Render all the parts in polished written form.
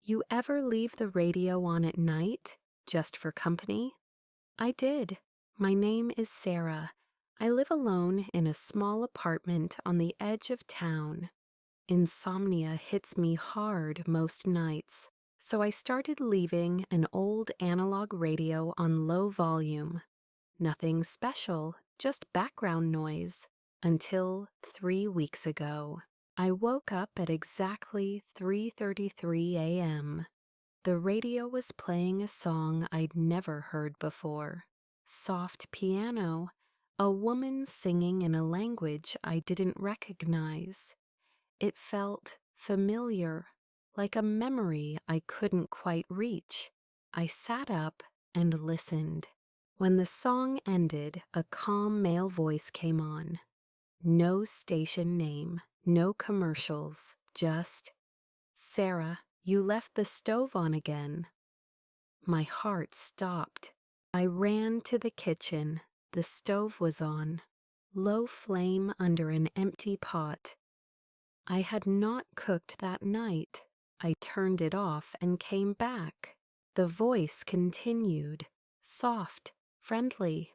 You ever leave the radio on at night, just for company? I did. My name is Sarah. I live alone in a small apartment on the edge of town. Insomnia hits me hard most nights, so I started leaving an old analog radio on low volume. Nothing special, just background noise, until 3 weeks ago. I woke up at exactly 3:33 a.m. The radio was playing a song I'd never heard before. Soft piano, a woman singing in a language I didn't recognize. It felt familiar, like a memory I couldn't quite reach. I sat up and listened. When the song ended, a calm male voice came on. No station name, no commercials, just, "Sarah, you left the stove on again." My heart stopped. I ran to the kitchen. The stove was on, low flame under an empty pot. I had not cooked that night. I turned it off and came back. The voice continued, soft, friendly.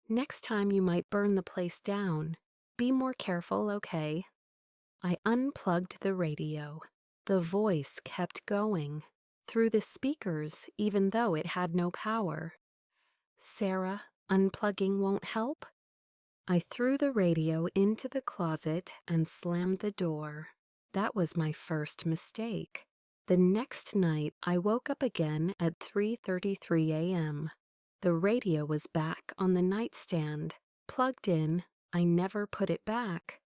"Next time you might burn the place down. Be more careful, okay?" I unplugged the radio. The voice kept going, through the speakers even though it had no power. "Sarah, unplugging won't help?" I threw the radio into the closet and slammed the door. That was my first mistake. The next night, I woke up again at 3:33 a.m. The radio was back on the nightstand, plugged in. I never put it back.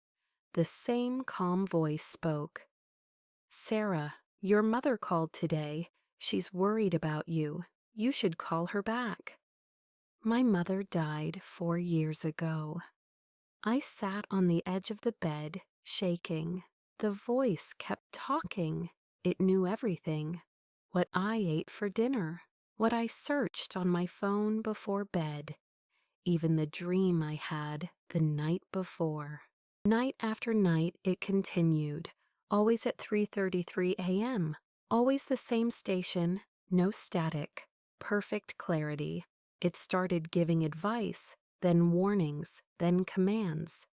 The same calm voice spoke. "Sarah, your mother called today. She's worried about you. You should call her back." My mother died 4 years ago. I sat on the edge of the bed, shaking. The voice kept talking. It knew everything. What I ate for dinner, what I searched on my phone before bed, even the dream I had the night before. Night after night it continued, always at 3:33 a.m., always the same station, no static, perfect clarity. It started giving advice, then warnings, then commands.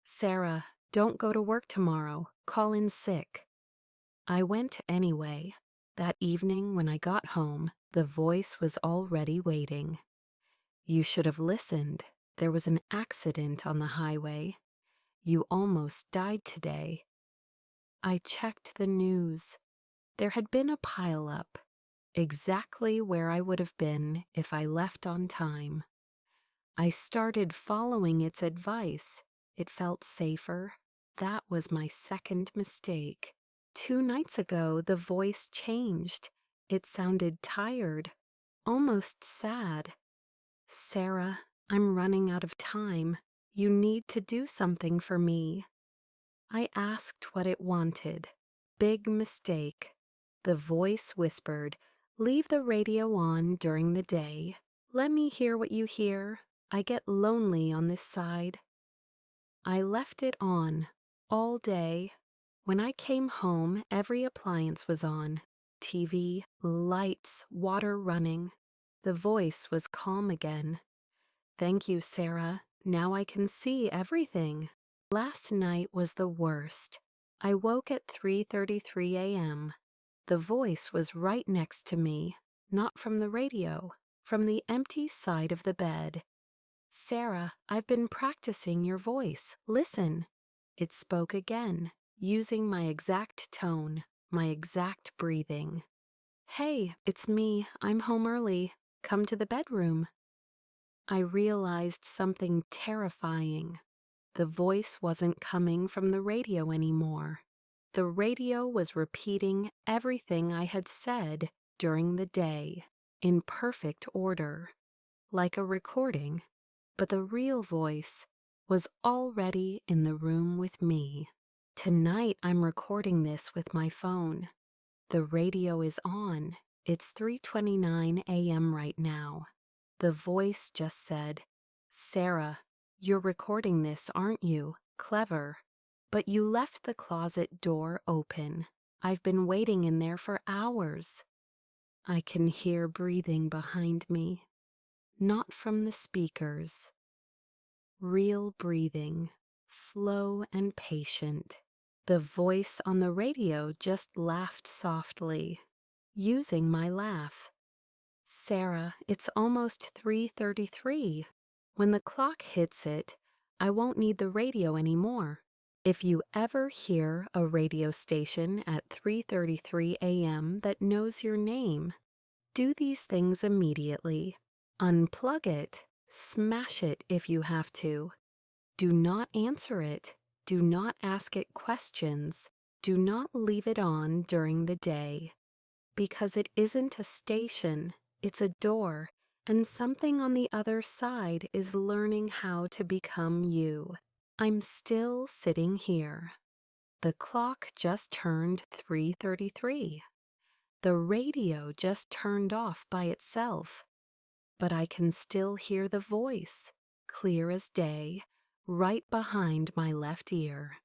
"Sarah, don't go to work tomorrow. Call in sick." I went anyway. That evening when I got home, the voice was already waiting. "You should have listened. There was an accident on the highway. You almost died today." I checked the news. There had been a pileup, exactly where I would have been if I left on time. I started following its advice. It felt safer. That was my second mistake. 2 nights ago, the voice changed. It sounded tired, almost sad. "Sarah, I'm running out of time. You need to do something for me." I asked what it wanted. Big mistake. The voice whispered, "Leave the radio on during the day. Let me hear what you hear. I get lonely on this side." I left it on all day. When I came home, every appliance was on. TV, lights, water running. The voice was calm again. "Thank you, Sarah. Now I can see everything." Last night was the worst. I woke at 3:33 a.m. The voice was right next to me, not from the radio, from the empty side of the bed. "Sarah, I've been practicing your voice. Listen." It spoke again, using my exact tone, my exact breathing. "Hey, it's me. I'm home early. Come to the bedroom." I realized something terrifying. The voice wasn't coming from the radio anymore. The radio was repeating everything I had said during the day, in perfect order, like a recording, but the real voice was already in the room with me. Tonight I'm recording this with my phone. The radio is on. It's 3:29 a.m. right now. The voice just said, "Sarah, you're recording this, aren't you? Clever. But you left the closet door open. I've been waiting in there for hours. I can hear breathing behind me, not from the speakers. Real breathing, slow and patient. The voice on the radio just laughed softly, using my laugh. Sarah, it's almost 3:33. When the clock hits it, I won't need the radio anymore. If you ever hear a radio station at 3:33 a.m. that knows your name, do these things immediately. Unplug it, smash it if you have to. Do not answer it. Do not ask it questions. Do not leave it on during the day. Because it isn't a station, it's a door, and something on the other side is learning how to become you. I'm still sitting here. The clock just turned 3:33. The radio just turned off by itself. But I can still hear the voice, clear as day, right behind my left ear.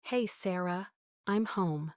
Hey, Sarah, I'm home.